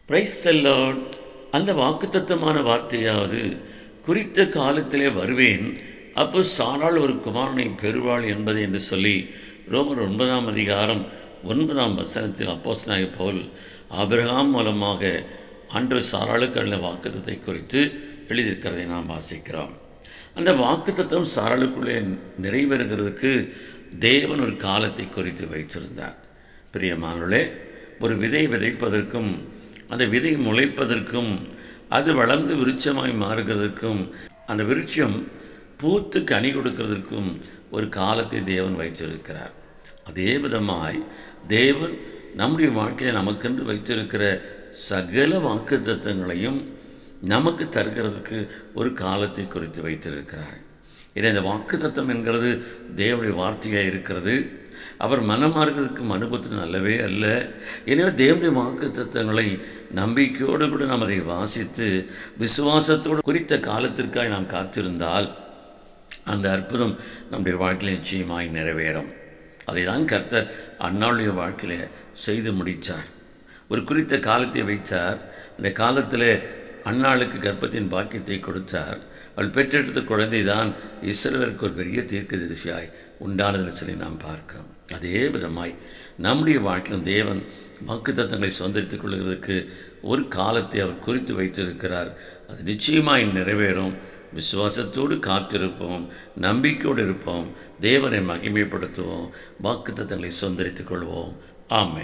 Praise the Lord. அந்த வாக்குத்தத்தமான வார்த்தையாவது, குறித்த காலத்திலே வருவேன், அப்போ சாராள் ஒரு குமாரனை பெறுவாள் என்பது என்று சொல்லி ரோமர் 9ஆம் அதிகாரம் 9ஆம் வசனத்தில் அப்போஸ்தலனாகிய பவுல் ஆபிரகாம் மூலமாக ஆண்டவர் சாராளுக்கு அருளின வாக்குத்தத்தை குறித்து எழுதியிருக்கிறதை நாம் வாசிக்கிறோம். அந்த வாக்குத்தத்தம் சாராளுக்குள்ளே நிறைவேறுகிறதுக்கு தேவன் ஒரு காலத்தை குறித்து வைத்திருந்தார். பிரியமானவர்களே, ஒரு விதை விதைப்பதற்கும் அந்த விதை முளைப்பதற்கும் அது வளர்ந்து விருட்சமாய் மாறுகிறதற்கும் அந்த விருட்சம் பூத்து கனி கொடுக்கிறதற்கும் ஒரு காலத்தை தேவன் வைத்திருக்கிறார். அதே விதமாய் தேவன் நம்முடைய வாழ்க்கையில் நமக்கென்று வைத்திருக்கிற சகல வாக்குத்தத்தங்களையும் நமக்கு தருகிறதுக்கு ஒரு காலத்தை குறித்து வைத்திருக்கிறார். ஏன்னா இந்த வாக்குத்தத்தம் என்கிறது தேவனுடைய வார்த்தையாக இருக்கிறது. அவர் மனமாறுவதற்கு அனுபவத்தில் நல்லவே அல்ல. எனவே தேவனுடைய வாக்குத்தத்தங்களை நம்பிக்கையோடு கூட நாம் அதை வாசித்து விசுவாசத்தோடு குறித்த காலத்திற்காக நாம் காத்திருந்தால் அந்த அற்புதம் நம்முடைய வாழ்க்கையில் நிச்சயமாய் நிறைவேறும். அதை தான் கர்த்தர் அன்னாளுடைய வாழ்க்கையில் செய்து முடித்தார். ஒரு குறித்த காலத்தை வைத்தார். அந்த காலத்தில் அன்னாளுக்கு கர்ப்பத்தின் பாக்கியத்தை கொடுத்தார். அவள் பெற்றெடுத்த குழந்தை தான் இஸ்ரவேலுக்கு ஒரு பெரிய தீர்க்கதரிசியாய் உண்டானதில் சொல்லி நாம் பார்க்கிறோம். அதே விதமாய் நம்முடைய வாழ்க்கையில் தேவன் வாக்குத்தத்தங்களை சுதந்திரித்துக் கொள்கிறதுக்கு ஒரு காலத்தை அவர் குறித்து வைத்திருக்கிறார். அது நிச்சயமாய் நிறைவேறும். விசுவாசத்தோடு காத்திருப்போம், நம்பிக்கையோடு இருப்போம், தேவனை மகிமைப்படுத்துவோம், வாக்குத்தத்தங்களை சுதந்திரித்துக் கொள்வோம். ஆமென்.